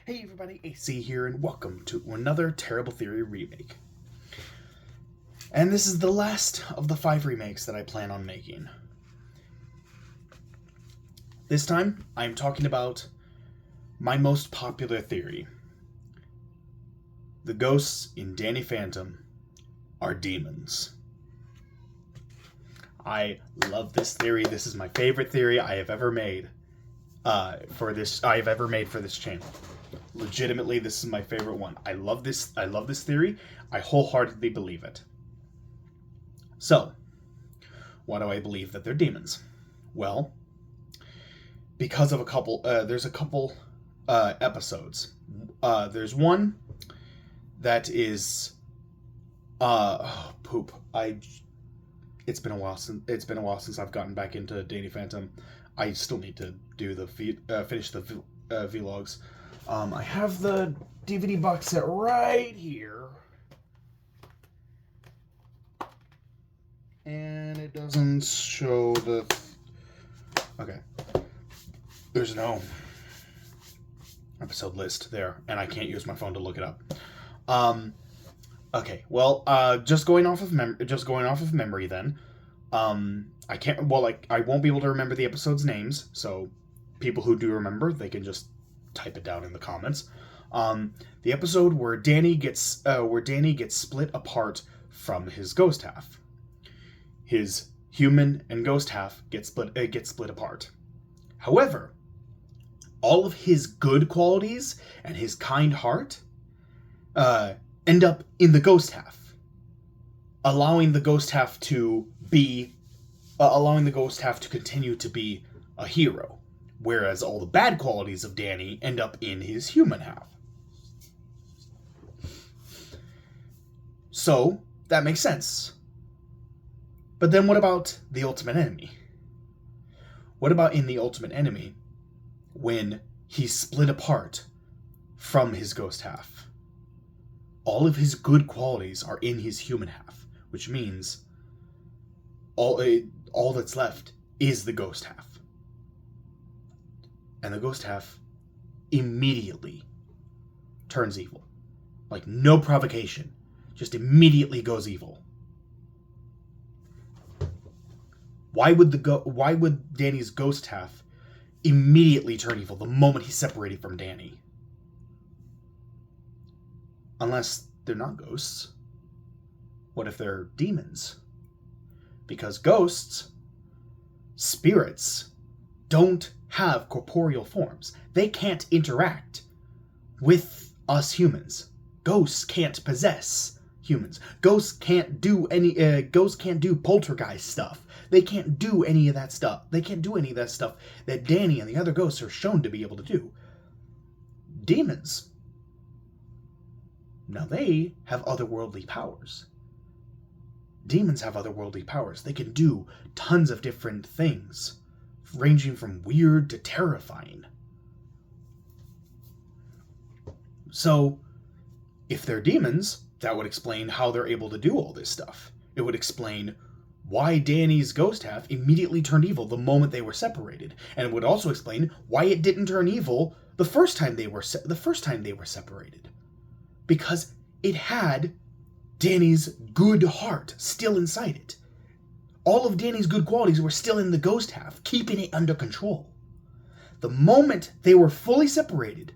Hey everybody, AC here, and welcome to another Terrible Theory remake. And this is the last of the 5 remakes that I plan on making. This time, I'm talking about my most popular theory. The ghosts in Danny Phantom are demons. I love this theory. This is my favorite theory I have ever made for this channel. Legitimately, this is my favorite one. I love this theory. I wholeheartedly believe it. So, why do I believe that they're demons? Well, because of there's a couple episodes. There's one that is poop. It's been a while since I've gotten back into Danny Phantom. I still need to do finish the vlogs. I have the DVD box set right here. And it doesn't show the... Okay. There's no episode list there, and I can't use my phone to look it up. Okay, well, just going off of memory then. I can't... Well, I won't be able to remember the episodes' names, so people who do remember, they can just type it down in the comments. The episode where Danny gets split apart from his ghost half. His human and ghost half get split apart. However, all of his good qualities and his kind heart end up in the ghost half, allowing the ghost half to continue to be a hero. Whereas all the bad qualities of Danny end up in his human half. So, that makes sense. But then what about the Ultimate Enemy? What about in the Ultimate Enemy when he's split apart from his ghost half? All of his good qualities are in his human half, which means all that's left is the ghost half. And the ghost half immediately turns evil. Like, no provocation. Just immediately goes evil. Why would Danny's ghost half immediately turn evil the moment he's separated from Danny? Unless they're not ghosts. What if they're demons? Because ghosts, spirits, don't have corporeal forms. They can't interact with us humans. Ghosts can't possess humans. Ghosts can't do poltergeist stuff. They can't do any of that stuff. They can't do any of that stuff that Danny and the other ghosts are shown to be able to do. Demons, now they have otherworldly powers. Demons have otherworldly powers. They can do tons of different things, ranging from weird to terrifying. So, if they're demons, that would explain how they're able to do all this stuff. It would explain why Danny's ghost half immediately turned evil the moment they were separated, and it would also explain why it didn't turn evil the first time they were separated, because it had Danny's good heart still inside it. All of Danny's good qualities were still in the ghost half, keeping it under control. The moment they were fully separated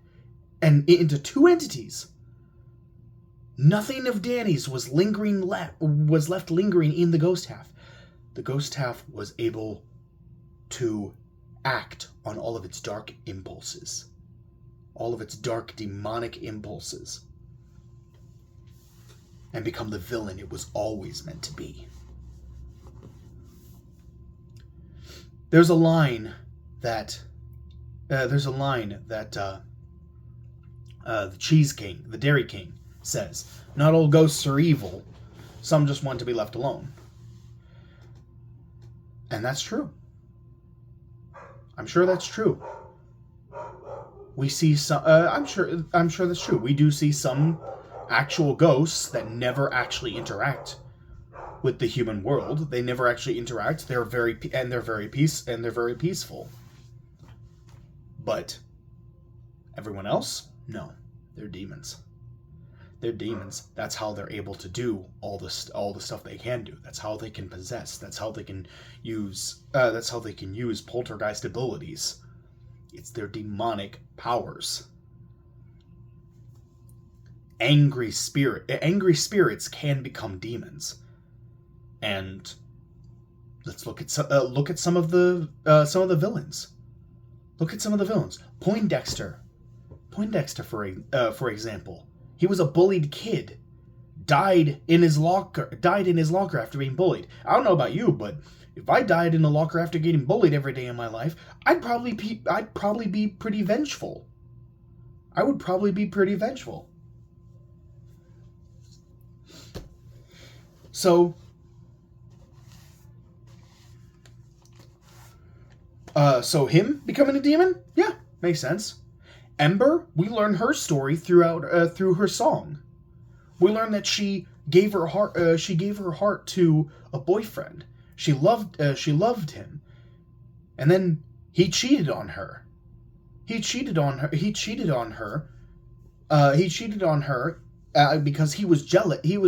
and into two entities, nothing of Danny's was left lingering in the ghost half. The ghost half was able to act on all of its dark impulses, all of its dark demonic impulses, and become the villain it was always meant to be. There's a line that the Cheese King, the Dairy King, says, "Not all ghosts are evil. Some just want to be left alone." And that's true. I'm sure that's true. We see some. I'm sure that's true. We do see some actual ghosts that never actually interact with the human world. They never actually interact. They're very peaceful. But everyone else, No, they're demons. They're demons. That's how they're able to do all the stuff they can do. That's how they can possess. That's how they can use. That's how they can use poltergeist abilities. It's their demonic powers. Angry spirits can become demons, and let's look at some of the villains. Look at some of the villains. Poindexter, for example. He was a bullied kid. Died in his locker after being bullied. I don't know about you, but if I died in a locker after getting bullied every day in my life, I'd probably be pretty vengeful. I would probably be pretty vengeful. So him becoming a demon? Yeah, makes sense. Ember, we learn her story through her song. We learn that she gave her heart to a boyfriend. She loved him, and then he cheated on her. Because he was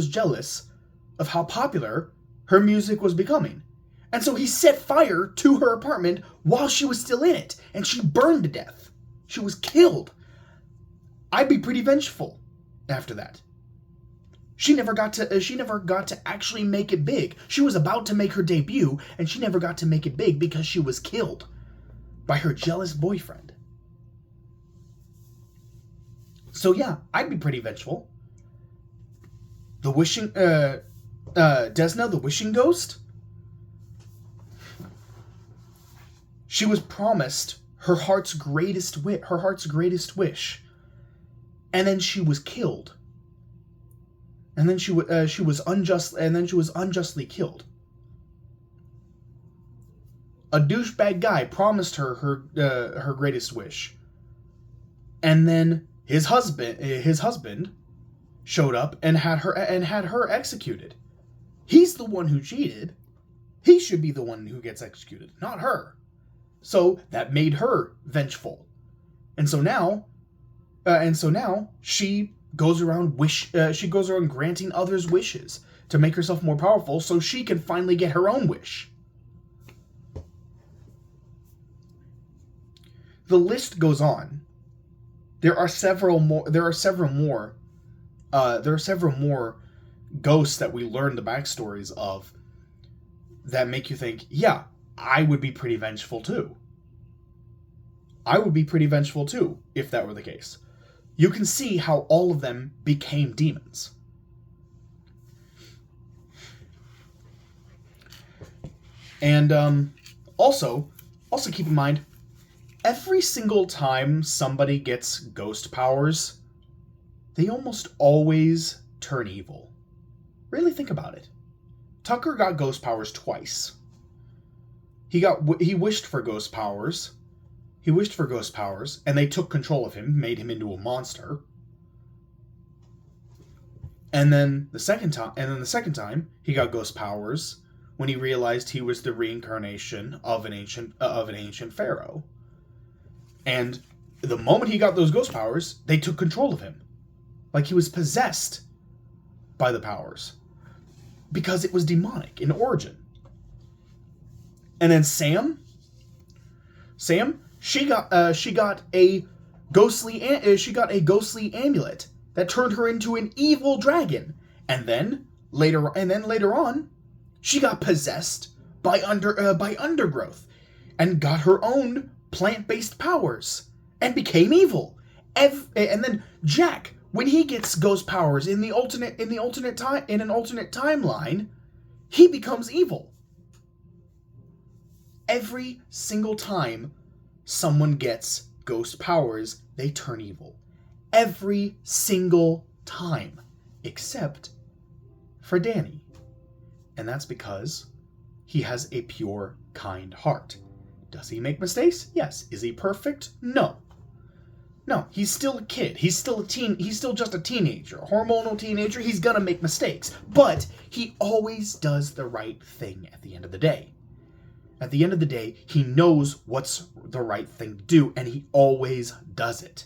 jealous of how popular her music was becoming. And so he set fire to her apartment while she was still in it, and she burned to death. She was killed. I'd be pretty vengeful after that. She never got to actually make it big. She was about to make her debut, and she never got to make it big because she was killed by her jealous boyfriend. So yeah, I'd be pretty vengeful. The wishing Desna, the wishing ghost. She was promised her heart's greatest wish, and then she was killed. And then she was unjustly killed. A douchebag guy promised her greatest wish, and then his husband showed up and had her executed. He's the one who cheated. He should be the one who gets executed, not her. So that made her vengeful, and so now she goes around granting others wishes to make herself more powerful, so she can finally get her own wish. The list goes on. There are several more ghosts that we learn the backstories of that make you think, yeah, I would be pretty vengeful too. I would be pretty vengeful too, if that were the case. You can see how all of them became demons. And also keep in mind, every single time somebody gets ghost powers, they almost always turn evil. Really think about it. Tucker got ghost powers twice. He wished for ghost powers. And they took control of him, made him into a monster. And then the second time, he got ghost powers when he realized he was the reincarnation of an ancient pharaoh. And the moment he got those ghost powers, they took control of him, like he was possessed by the powers, because it was demonic in origin. And then Sam, she got a ghostly amulet that turned her into an evil dragon, and then later on, she got possessed by undergrowth, and got her own plant-based powers and became evil. And then Jack, when he gets ghost powers in an alternate timeline, he becomes evil. Every single time someone gets ghost powers, they turn evil. Every single time, except for Danny. And that's because he has a pure, kind heart. Does he make mistakes? Yes. Is he perfect? No. No, he's still a kid. He's still just a teenager, a hormonal teenager. He's gonna make mistakes, but he always does the right thing at the end of the day. At the end of the day, he knows what's the right thing to do, and he always does it.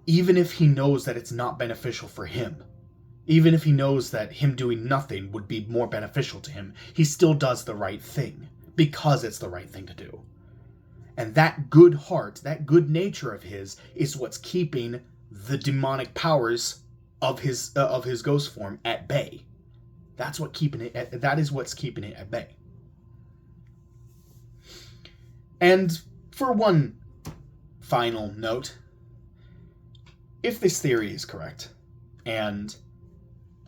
even if he knows that it's not beneficial for him, even if he knows that him doing nothing would be more beneficial to him, he still does the right thing because it's the right thing to do. And that good heart, that good nature of his, is what's keeping the demonic powers of his ghost form at bay. That is what's keeping it at bay. And for one final note, if this theory is correct, and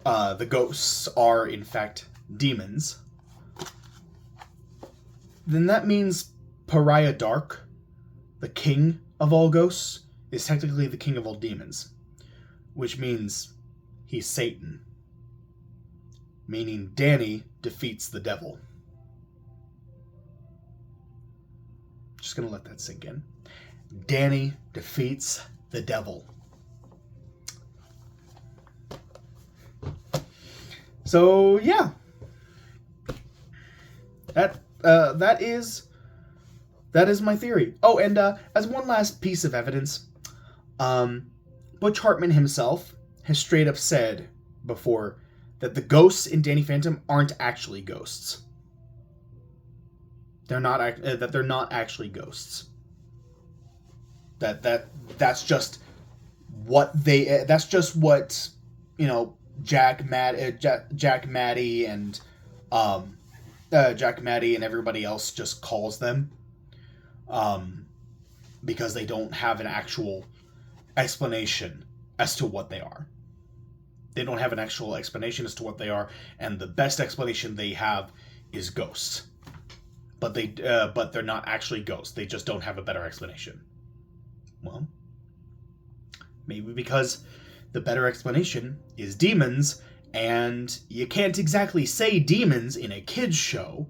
the ghosts are in fact demons, then that means Pariah Dark, the king of all ghosts, is technically the king of all demons, which means he's Satan, meaning Danny defeats the devil. Just gonna let that sink in. Danny defeats the devil. So yeah, that is my theory. Oh, and as one last piece of evidence, Butch Hartman himself has straight up said before that the ghosts in Danny Phantom aren't actually ghosts. They're not actually ghosts. That's just what Jack, Maddie, and everybody else just calls them, because they don't have an actual explanation as to what they are. They don't have an actual explanation as to what they are, and the best explanation they have is ghosts. But they're not actually ghosts. They just don't have a better explanation. Well, maybe because the better explanation is demons, and you can't exactly say demons in a kids show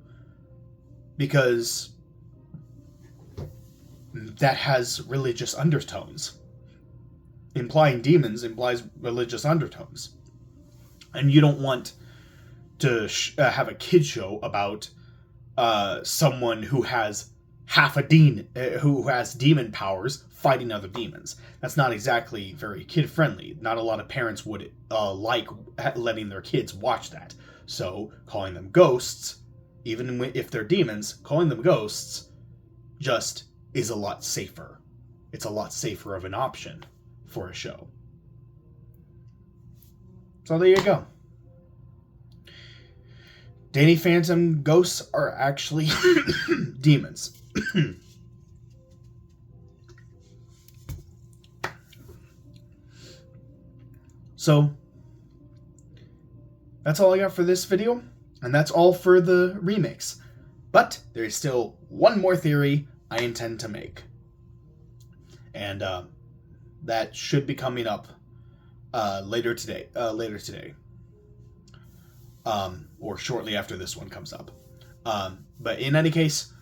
because that has religious undertones. Implying demons implies religious undertones. And you don't want to have a kids show about someone who has who has demon powers fighting other demons. That's not exactly very kid-friendly. Not a lot of parents would like letting their kids watch that. So calling them ghosts, even if they're demons, calling them ghosts just is a lot safer. It's a lot safer of an option for a show. So there you go. Danny Phantom ghosts are actually demons. So, that's all I got for this video, and that's all for the remakes. But there is still one more theory I intend to make. And that should be coming up later today. Or shortly after this one comes up. But in any case,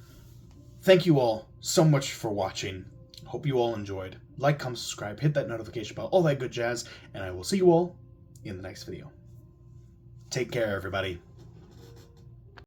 thank you all so much for watching. Hope you all enjoyed. Like, comment, subscribe, hit that notification bell, all that good jazz, and I will see you all in the next video. Take care, everybody.